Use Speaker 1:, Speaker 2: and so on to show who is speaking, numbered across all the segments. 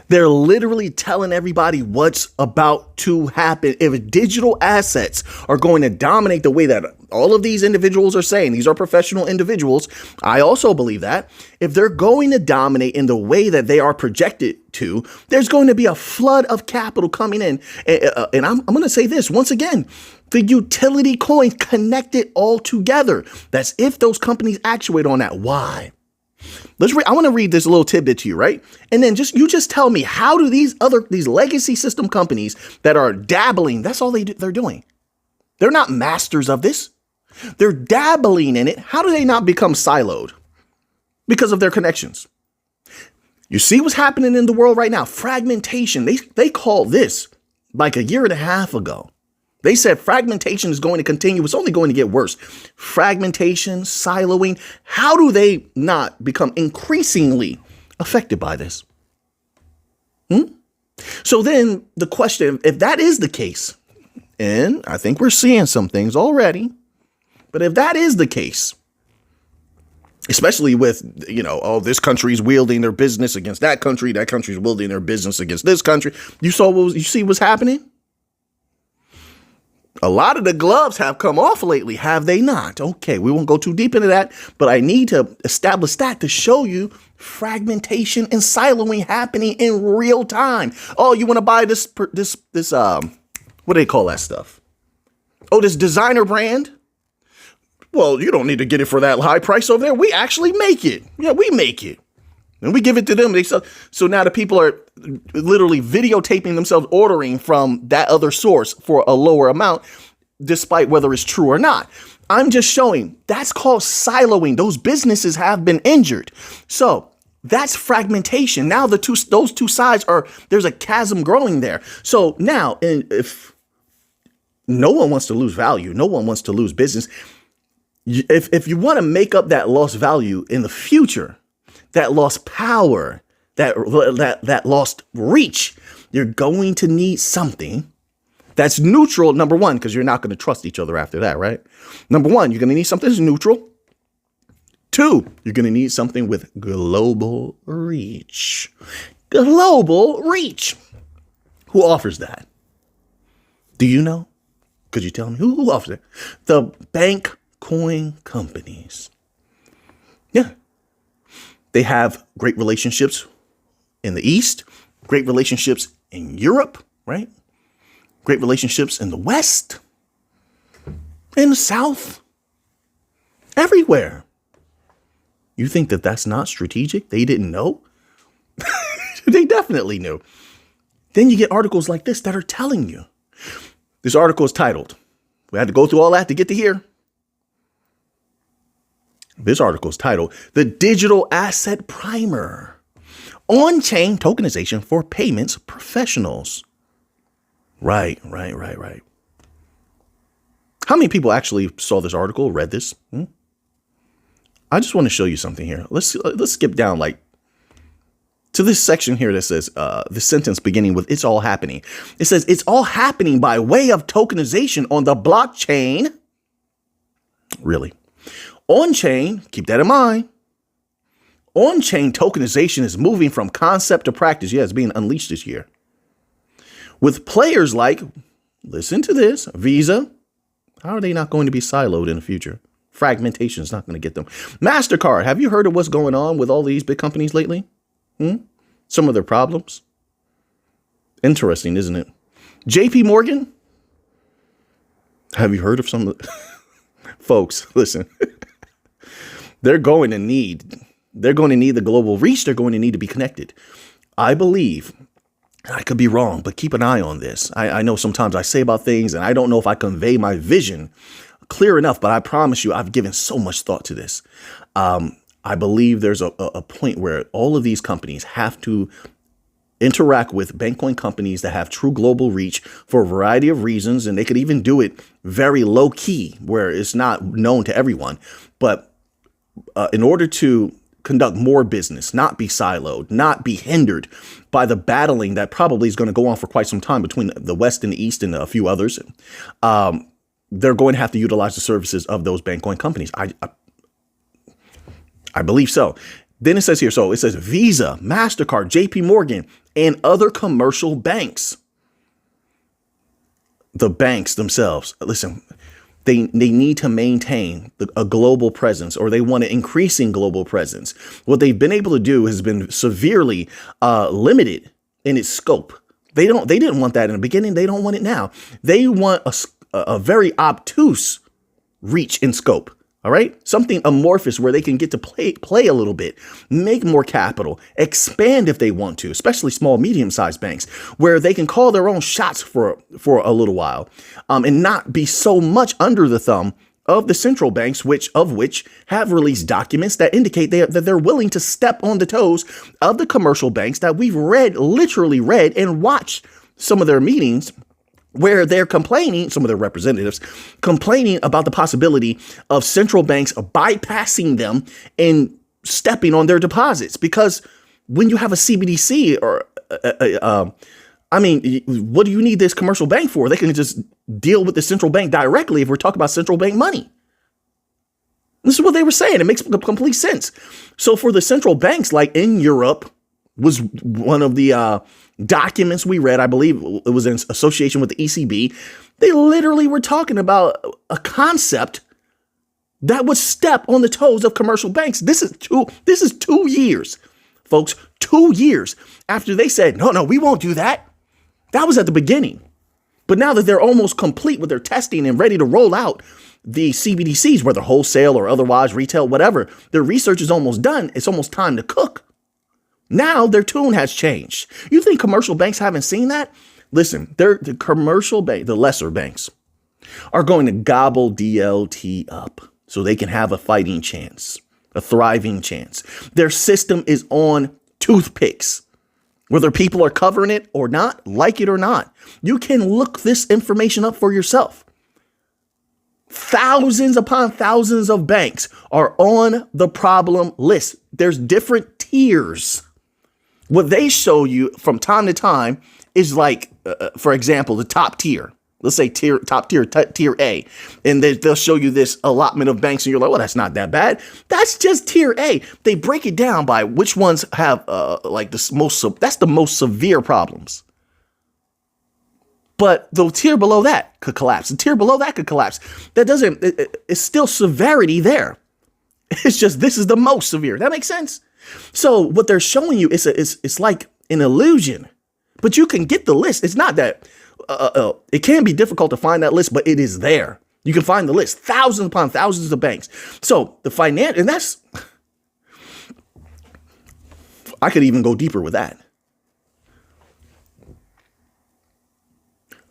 Speaker 1: They're literally telling everybody what's about to happen. If digital assets are going to dominate the way that all of these individuals are saying, these are professional individuals, I also believe that if they're going to dominate in the way that they are projected to, there's going to be a flood of capital coming in. And I'm going to say this once again, the utility coins connect it all together. That's if those companies actuate on that. Why? I want to read this little tidbit to you, right? And then you just tell me, how do these legacy system companies that are dabbling, that's all they're doing. They're not masters of this. They're dabbling in it. How do they not become siloed? Because of their connections. You see what's happening in the world right now? Fragmentation. They called this like a year and a half ago. They said fragmentation is going to continue. It's only going to get worse. Fragmentation, siloing. How do they not become increasingly affected by this? So then the question, if that is the case, and I think we're seeing some things already, but if that is the case, especially with, this country's wielding their business against that country's wielding their business against this country. You see what's happening? A lot of the gloves have come off lately, have they not? Okay, we won't go too deep into that, but I need to establish that to show you fragmentation and siloing happening in real time. Oh, you want to buy this, what do they call that stuff? Oh, this designer brand? Well, you don't need to get it for that high price over there. We actually make it. Yeah, we make it. And we give it to them. So now the people are literally videotaping themselves ordering from that other source for a lower amount, despite whether it's true or not. I'm just showing that's called siloing. Those businesses have been injured. So that's fragmentation. Now those two sides there's a chasm growing there. So now if no one wants to lose value, no one wants to lose business. If you want to make up that lost value in the future, that lost power, that lost reach, you're going to need something that's neutral, number one, because you're not going to trust each other after that, right? Number one, you're going to need something that's neutral. Two, you're going to need something with global reach. Global reach. Who offers that? Do you know? Could you tell me who offers it? The bank coin companies. Yeah. They have great relationships in the East, great relationships in Europe, right? Great relationships in the West, in the South, everywhere. You think that that's not strategic? They didn't know? They definitely knew. Then you get articles like this that are telling you. This article is titled, we had to go through all that to get to here. This article is titled, The Digital Asset Primer, On-Chain Tokenization for Payments Professionals. Right. How many people actually saw this article, read this? I just want to show you something here. Let's skip down to this section here that says the sentence beginning with "It's all happening." It says it's all happening by way of tokenization on the blockchain. Really? On-chain, keep that in mind. On-chain tokenization is moving from concept to practice. Yeah, it's being unleashed this year. With players like, listen to this, Visa. How are they not going to be siloed in the future? Fragmentation is not going to get them. MasterCard, have you heard of what's going on with all these big companies lately? Some of their problems. Interesting, isn't it? JP Morgan, have you heard of some of the... Folks, listen. They're going to need the global reach. They're going to need to be connected. I believe, I could be wrong, but keep an eye on this. I know sometimes I say about things and I don't know if I convey my vision clear enough, but I promise you I've given so much thought to this. I believe there's a point where all of these companies have to interact with bank coin companies that have true global reach for a variety of reasons. And they could even do it very low key where it's not known to everyone. But in order to conduct more business, not be siloed, not be hindered by the battling that probably is going to go on for quite some time between the West and the East and a few others, they're going to have to utilize the services of those bank coin companies. I believe so. Then it says here, so it says Visa, MasterCard, JP Morgan, and other commercial banks. The banks themselves, listen, they need to maintain a global presence, or they want an increasing global presence. What they've been able to do has been severely limited in its scope. They didn't want that in the beginning. They don't want it now. They want a very obtuse reach in scope. All right. Something amorphous where they can get to play a little bit, make more capital, expand if they want to, especially small, medium sized banks where they can call their own shots for a little while and not be so much under the thumb of the central banks, which have released documents that indicate that they're willing to step on the toes of the commercial banks that we've literally read and watched some of their meetings where they're complaining, some of their representatives complaining about the possibility of central banks bypassing them and stepping on their deposits. Because when you have a CBDC what do you need this commercial bank for? They can just deal with the central bank directly if we're talking about central bank money. This is what they were saying. It makes complete sense. So for the central banks, like in Europe, was one of the documents we read. I believe it was in association with the ECB. They literally were talking about a concept that would step on the toes of commercial banks. This is 2 years, folks, 2 years after they said, no, we won't do that. That was at the beginning. But now that they're almost complete with their testing and ready to roll out the CBDCs, whether wholesale or otherwise, retail, whatever, their research is almost done. It's almost time to cook. Now their tune has changed. You think commercial banks haven't seen that? Listen, the commercial bank, the lesser banks, are going to gobble DLT up so they can have a fighting chance, a thriving chance. Their system is on toothpicks, whether people are covering it or not, like it or not. You can look this information up for yourself. Thousands upon thousands of banks are on the problem list. There's different tiers. What they show you from time to time is like, for example, the top tier. Let's say tier A. And they'll show you this allotment of banks and you're like, well, that's not that bad. That's just tier A. They break it down by which ones have that's the most severe problems. But the tier below that could collapse. The tier below that could collapse. It's still severity there. It's just, this is the most severe. That makes sense? So what they're showing you is it's like an illusion, but you can get the list. It's not that it can be difficult to find that list, but it is there. You can find the list, thousands upon thousands of banks. So I could even go deeper with that.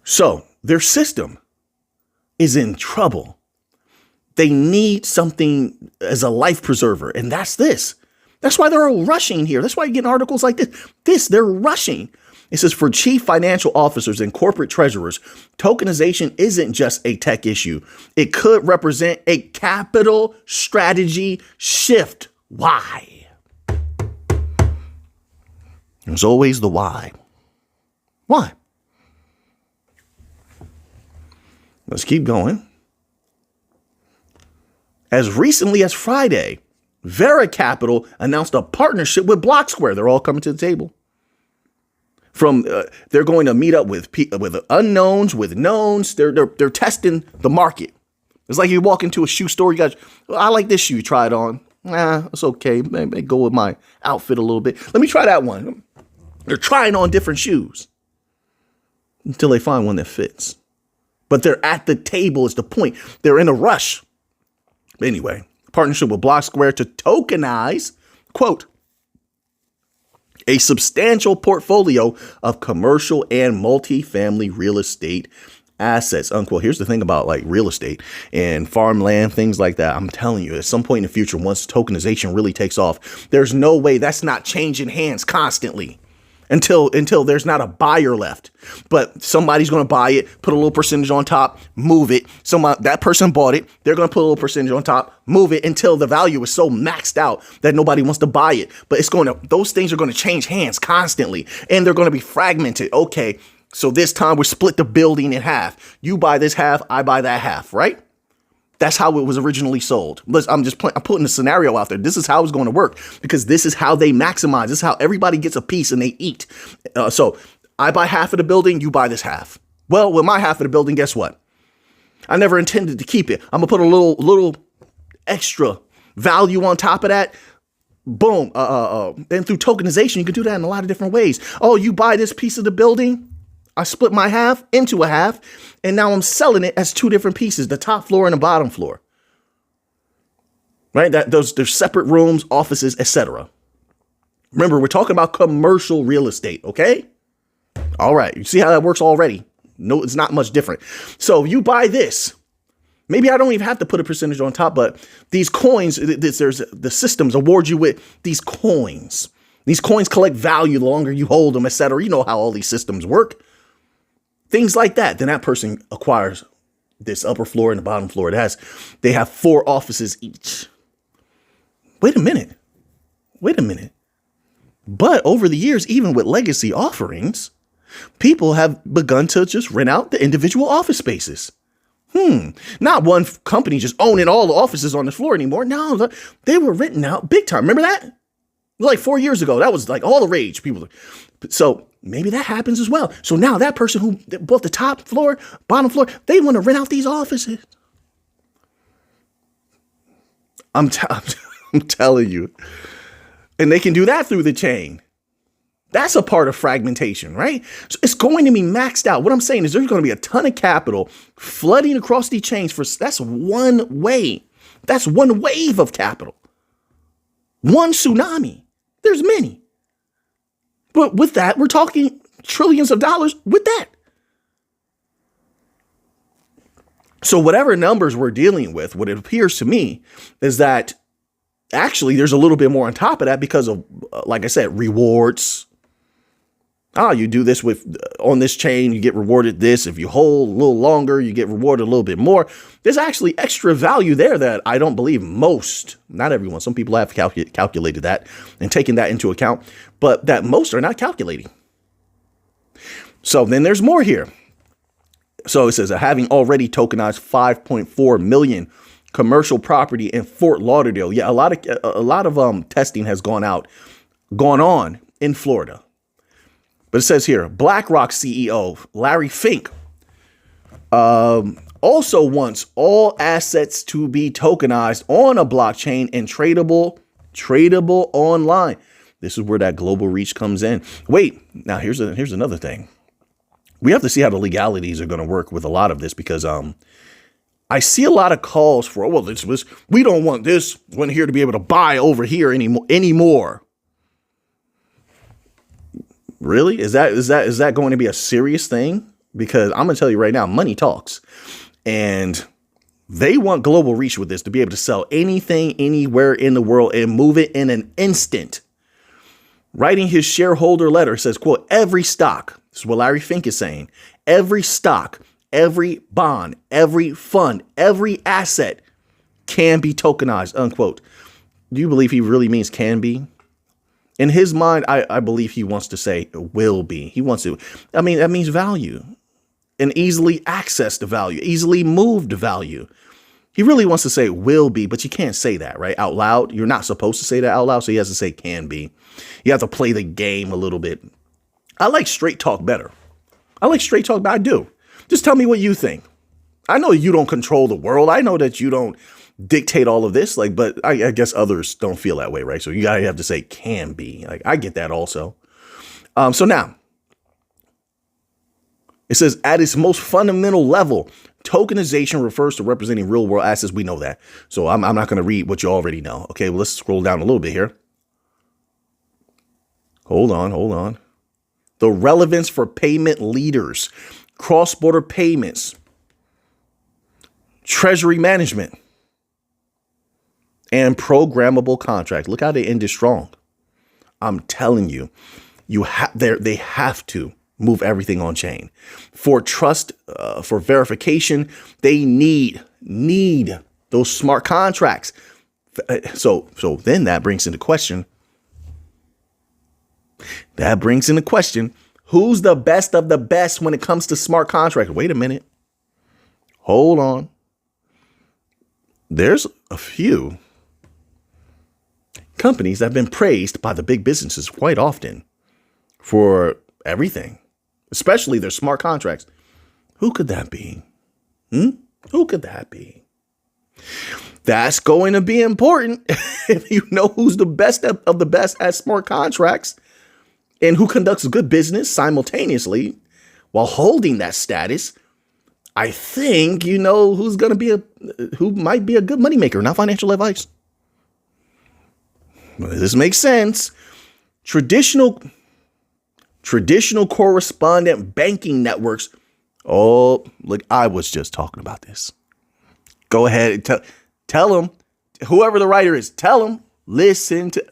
Speaker 1: So their system is in trouble. They need something as a life preserver, and that's this. That's why they're all rushing here. That's why you're getting articles like this. They're rushing. It says for chief financial officers and corporate treasurers, tokenization isn't just a tech issue. It could represent a capital strategy shift. Why? There's always the why. Why? Let's keep going. As recently as Friday, Theyre Capital announced a partnership with Block Square. They're all coming to the table. They're going to meet up with unknowns, with knowns. They're testing the market. It's like you walk into a shoe store. You got, I like this shoe. You try it on. It's okay. Maybe go with my outfit a little bit. Let me try that one. They're trying on different shoes until they find one that fits. But they're at the table is the point. They're in a rush. Anyway, partnership with Block Square to tokenize, quote, a substantial portfolio of commercial and multifamily real estate assets, unquote. Here's the thing about like real estate and farmland, things like that. I'm telling you, at some point in the future, once tokenization really takes off, there's no way that's not changing hands constantly until there's not a buyer left. But somebody's going to buy it, put a little percentage on top, move it. That person bought it. They're going to put a little percentage on top, move it until the value is so maxed out that nobody wants to buy it. But those things are going to change hands constantly, and they're going to be fragmented. Okay, so this time we split the building in half. You buy this half, I buy that half, right? That's how it was originally sold. I'm putting a scenario out there. This is how it's going to work because this is how they maximize. This is how everybody gets a piece and they eat. So I buy half of the building, you buy this half. Well, with my half of the building, guess what? I never intended to keep it. I'm gonna put a little extra value on top of that. Boom. And through tokenization, you can do that in a lot of different ways. Oh, you buy this piece of the building. I split my half into a half, and now I'm selling it as two different pieces, the top floor and the bottom floor. Right? There's separate rooms, offices, etc. Remember, we're talking about commercial real estate, okay? All right. You see how that works already? No, it's not much different. So you buy this. Maybe I don't even have to put a percentage on top, but these coins, there's the systems award you with these coins. These coins collect value the longer you hold them, etc. You know how all these systems work. Things like that. Then that person acquires this upper floor and the bottom floor. They have 4 offices each. Wait a minute. But over the years, even with legacy offerings, people have begun to just rent out the individual office spaces. Not one company just owning all the offices on the floor anymore. No, they were renting out big time. Remember that? Like 4 years ago, that was like all the rage. So maybe that happens as well. So now that person who bought the top floor, bottom floor, they want to rent out these offices. I'm telling you. And they can do that through the chain. That's a part of fragmentation, right? So it's going to be maxed out. What I'm saying is there's going to be a ton of capital flooding across these chains. That's one way. That's one wave of capital. One tsunami. There's many. But with that, we're talking trillions of dollars with that. So whatever numbers we're dealing with, what it appears to me is that actually there's a little bit more on top of that because of, like I said, rewards. You do this on this chain, you get rewarded this. If you hold a little longer, you get rewarded a little bit more. There's actually extra value there that I don't believe not everyone, some people have calculated that and taken that into account, but that most are not calculating. So then there's more here. So it says, having already tokenized 5.4 million commercial property in Fort Lauderdale. Yeah, a lot of testing has gone on in Florida. But it says here, BlackRock CEO Larry Fink also wants all assets to be tokenized on a blockchain and tradable online. This is where that global reach comes in. Wait, now here's another thing. We have to see how the legalities are going to work with a lot of this because I see a lot of calls for, we don't want this one here to be able to buy over here anymore. Really? Is that going to be a serious thing? Because I'm going to tell you right now, money talks. And they want global reach with this to be able to sell anything, anywhere in the world and move it in an instant. Writing his shareholder letter says, quote, every stock, this is what Larry Fink is saying, every stock, every bond, every fund, every asset can be tokenized, unquote. Do you believe he really means can be? In his mind, I believe he wants to say will be. He wants to. I mean, that means value and easily accessed value, easily moved value. He really wants to say will be, but you can't say that, right? Out loud. You're not supposed to say that out loud. So he has to say can be. You have to play the game a little bit. I like straight talk better. But I do. Just tell me what you think. I know you don't control the world. I know that you don't dictate all of this, but I guess others don't feel that way, right? So you gotta have to say can be. I get that also. So now it says at its most fundamental level, tokenization refers to representing real world assets. We know that. So I'm not going to read what you already know. Okay, well, let's scroll down a little bit here. Hold on. The relevance for payment leaders, cross-border payments, treasury management, and programmable contract. Look how they ended strong. I'm telling you, they have to move everything on chain for trust, for verification. They need those smart contracts. So then that brings into question. Who's the best of the best when it comes to smart contracts? Wait a minute. Hold on. there's a few companies that have been praised by the big businesses quite often for everything, especially their smart contracts. Who could that be? Who could that be? That's going to be important if you know who's the best of the best at smart contracts and who conducts good business simultaneously while holding that status. I think you know who might be a good moneymaker, not financial advice. Well, this makes sense. Traditional correspondent banking networks. Oh, look, I was just talking about this. Go ahead and tell them, whoever the writer is, tell them, listen to,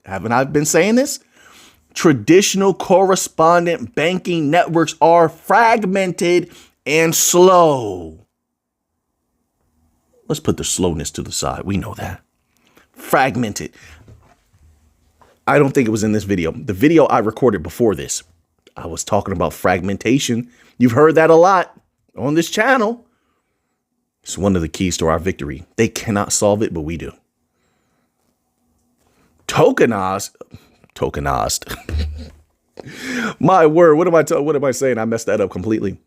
Speaker 1: haven't I been saying this? Traditional correspondent banking networks are fragmented and slow. Let's put the slowness to the side. We know that. Fragmented. I don't think it was in this video. The video I recorded before this, I was talking about fragmentation. You've heard that a lot on this channel. It's one of the keys to our victory. They cannot solve it, but we do. Tokenized. My word, what am I saying? I messed that up completely.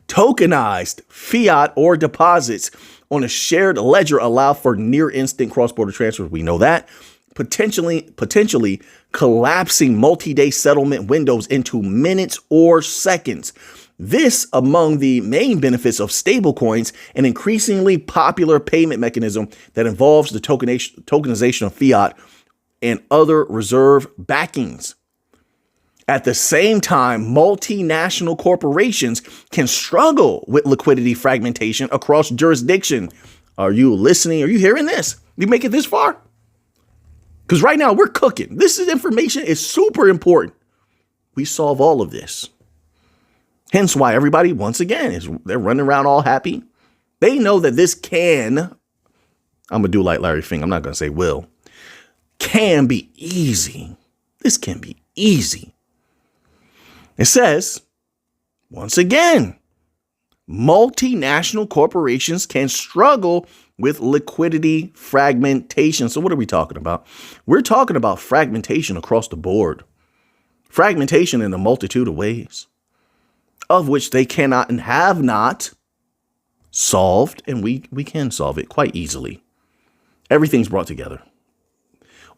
Speaker 1: Tokenized fiat or deposits on a shared ledger allow for near instant cross-border transfers. We know that. Potentially collapsing multi-day settlement windows into minutes or seconds. This among the main benefits of stablecoins, an increasingly popular payment mechanism that involves the tokenization of fiat and other reserve backings. At the same time, multinational corporations can struggle with liquidity fragmentation across jurisdiction. Are you listening? Are you hearing this? You make it this far? Because right now we're cooking. Information is super important. We solve all of this. Hence why everybody, once again, they're running around all happy. They know that this I'm going to do like Larry Fink. I'm not going to say will. Can be easy. This can be easy. It says, once again, multinational corporations can struggle with liquidity fragmentation. So what are we talking about? We're talking about fragmentation across the board. Fragmentation in a multitude of ways, of which they cannot and have not solved, and we can solve it quite easily. Everything's brought together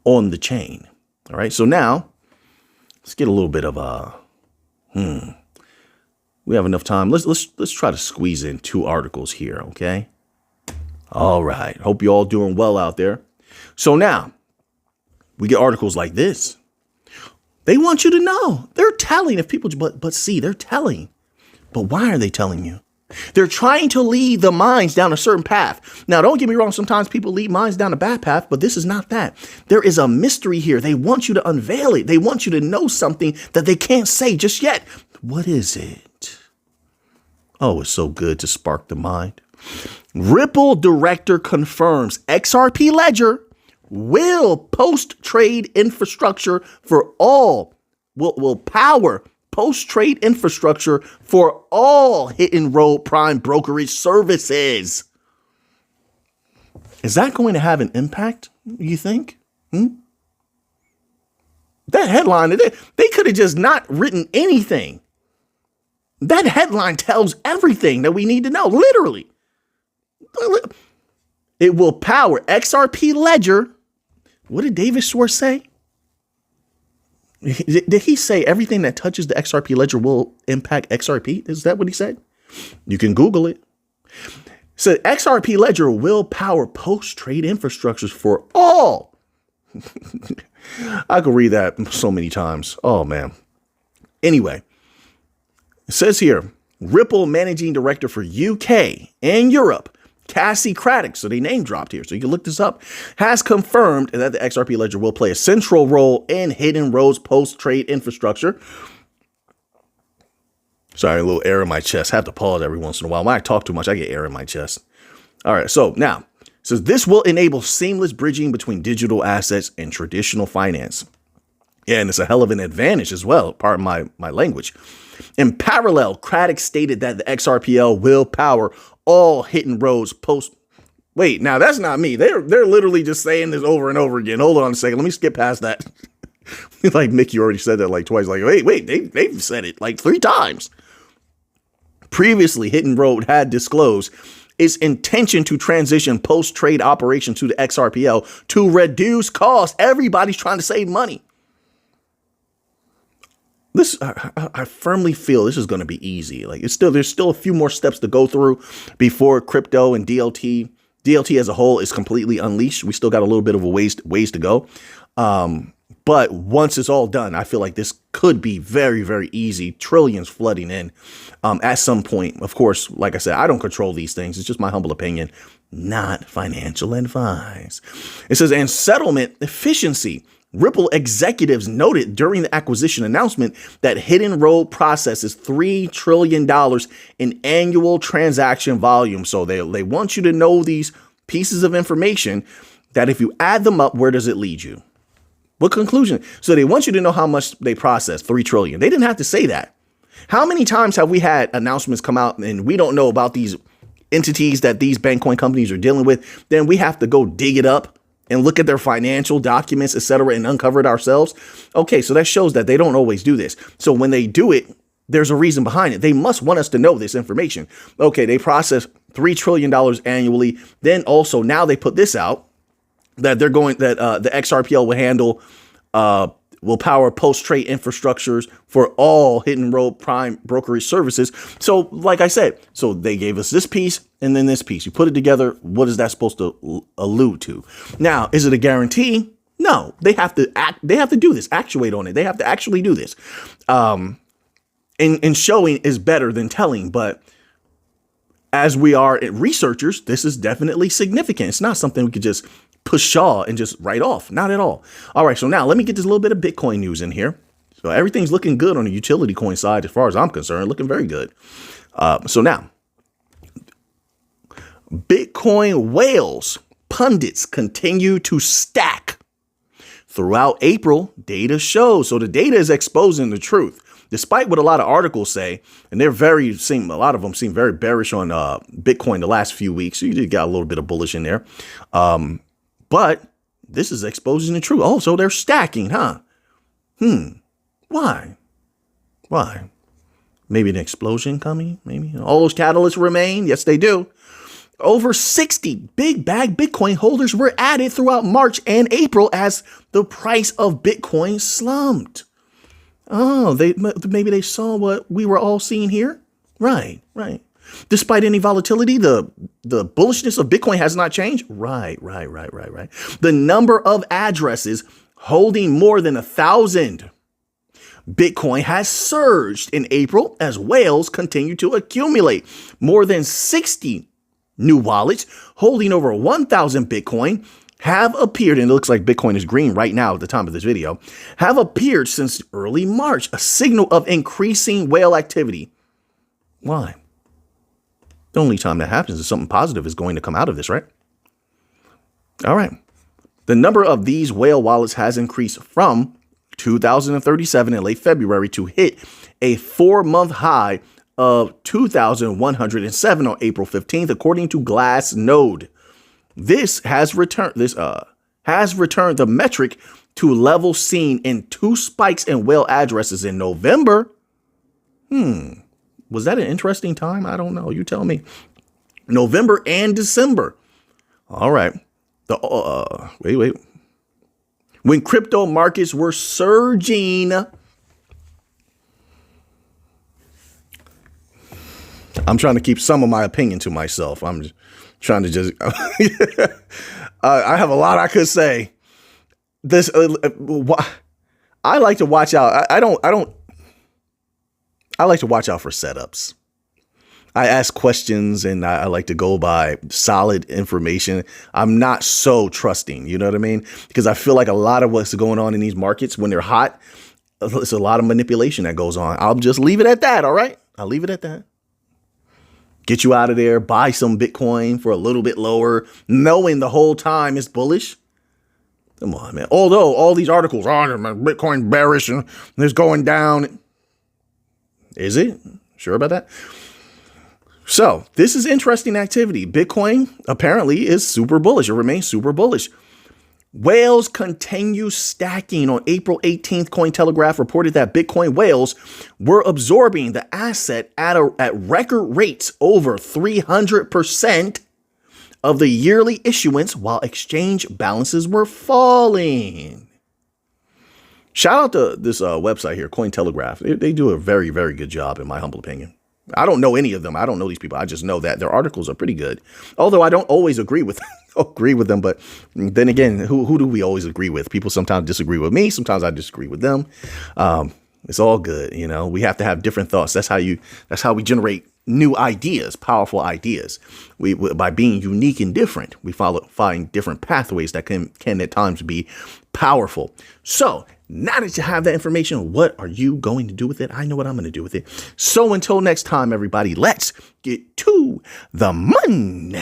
Speaker 1: on the chain. All right, so now let's get a little bit of we have enough time. Let's try to squeeze in 2 articles here, okay? All right. Hope you all doing well out there. So now we get articles like this. They want you to know. They're telling if people, but see, they're telling. But why are they telling you? They're trying to lead the minds down a certain path. Now, don't get me wrong. Sometimes people lead minds down a bad path, but this is not that. There is a mystery here. They want you to unveil it. They want you to know something that they can't say just yet. What is it? Oh, it's so good to spark the mind. Ripple director confirms XRP ledger will post-trade infrastructure for all, will power post-trade infrastructure for all hit and roll prime brokerage services. Is that going to have an impact, you think? That headline, they could have just not written anything. That headline tells everything that we need to know, literally. It will power XRP ledger. What did David Schwartz say? Did he say everything that touches the XRP ledger will impact XRP? Is that what he said? You can Google it. So XRP ledger will power post-trade infrastructures for all. I could read that so many times. Oh, man. Anyway, it says here, Ripple managing director for UK and Europe, Cassie Craddock, so they name dropped here, so you can look this up, has confirmed that the XRP ledger will play a central role in Hidden Road's post-trade infrastructure. Sorry, a little air in my chest. I have to pause every once in a while. When I talk too much, I get air in my chest. All right, so now, it says this will enable seamless bridging between digital assets and traditional finance. Yeah, and it's a hell of an advantage as well, pardon my language. In parallel, Craddock stated that the XRPL will power all Hidden Road's Wait, now that's not me. They're literally just saying this over and over again. Hold on a second. Let me skip past that. Like Mickey already said that like twice. Like, wait, they've said it like 3 times. Previously, Hidden Road had disclosed its intention to transition post-trade operations to the XRPL to reduce costs. Everybody's trying to save money. This, I firmly feel this is going to be easy. Like there's still a few more steps to go through before crypto and DLT as a whole is completely unleashed. We still got a little bit of a ways to go. But once it's all done, I feel like this could be very, very easy. Trillions flooding in at some point. Of course, like I said, I don't control these things. It's just my humble opinion, not financial advice. It says, and settlement efficiency. Ripple executives noted during the acquisition announcement that Hidden Road processes $3 trillion in annual transaction volume. So they want you to know these pieces of information that if you add them up, where does it lead you? What conclusion? So they want you to know how much they process, 3 trillion. They didn't have to say that. How many times have we had announcements come out and we don't know about these entities that these Bankcoin companies are dealing with? Then we have to go dig it up and look at their financial documents, etc., and uncover it ourselves. Okay, so that shows that they don't always do this. So when they do it, there's a reason behind it. They must want us to know this information. Okay, they process $3 trillion annually. Then also now they put this out that they're going that the XRPL will handle will power post-trade infrastructures for all Hidden Road prime brokerage services. So like I said, so they gave us this piece and then this piece. You put it together. What is that supposed to allude to? Now, is it a guarantee? No, they have to do this, actuate on it. They have to actually do this. And showing is better than telling, but as we are researchers, this is definitely significant. It's not something we could just pshaw and just write off. Not at all. All right. So now let me get this little bit of Bitcoin news in here. So everything's looking good on the utility coin side, as far as I'm concerned, looking very good. So now Bitcoin whales pundits continue to stack throughout April. Data shows. So the data is exposing the truth. Despite what a lot of articles say, and a lot of them seem very bearish on Bitcoin the last few weeks. So you did got a little bit of bullish in there. But this is exposing the truth. Oh, so they're stacking, huh? Why? Maybe an explosion coming? Maybe all those catalysts remain? Yes, they do. Over 60 big bag Bitcoin holders were added throughout March and April as the price of Bitcoin slumped. Oh, maybe they saw what we were all seeing here. Right. Despite any volatility, the bullishness of Bitcoin has not changed. Right. The number of addresses holding more than 1,000 Bitcoin has surged in April as whales continue to accumulate. More than 60 new wallets holding over 1,000 Bitcoin have appeared, and it looks like Bitcoin is green right now at the time of this video, have appeared since early March, a signal of increasing whale activity. Why? The only time that happens is something positive is going to come out of this, right? All right. The number of these whale wallets has increased from 2,037 in late February to hit a 4-month high of 2,107 on April 15th, according to Glassnode. This has returned the metric to levels seen in 2 spikes in whale addresses in November. Was that an interesting time? I don't know. You tell me. November and December. All right. Wait. When crypto markets were surging. I'm trying to keep some of my opinion to myself. I'm just trying to just, I have a lot I could say. This, I like to watch out. I like to watch out for setups. I ask questions and I like to go by solid information. I'm not so trusting, you know what I mean? Because I feel like a lot of what's going on in these markets when they're hot, it's a lot of manipulation that goes on. I'll just leave it at that. All right. I'll leave it at that. Get you out of there, buy some Bitcoin for a little bit lower, knowing the whole time it's bullish. Come on, man. Although all these articles, Bitcoin bearish and it's going down. Is it? Sure about that? So this is interesting activity. Bitcoin apparently is super bullish. It remains super bullish. Whales continue stacking. On April 18th, Cointelegraph reported that Bitcoin whales were absorbing the asset at record rates over 300% of the yearly issuance while exchange balances were falling. Shout out to this website here, Cointelegraph. They do a very, very good job, in my humble opinion. I don't know any of them. I don't know these people. I just know that their articles are pretty good. Although I don't always agree with them. But then again, who do we always agree with? People sometimes disagree with me. Sometimes I disagree with them. It's all good. You know, we have to have different thoughts. That's how we generate new ideas, powerful ideas. By being unique and different, we find different pathways that can at times be powerful. So now that you have that information, what are you going to do with it? I know what I'm going to do with it. So until next time, everybody, let's get to the money.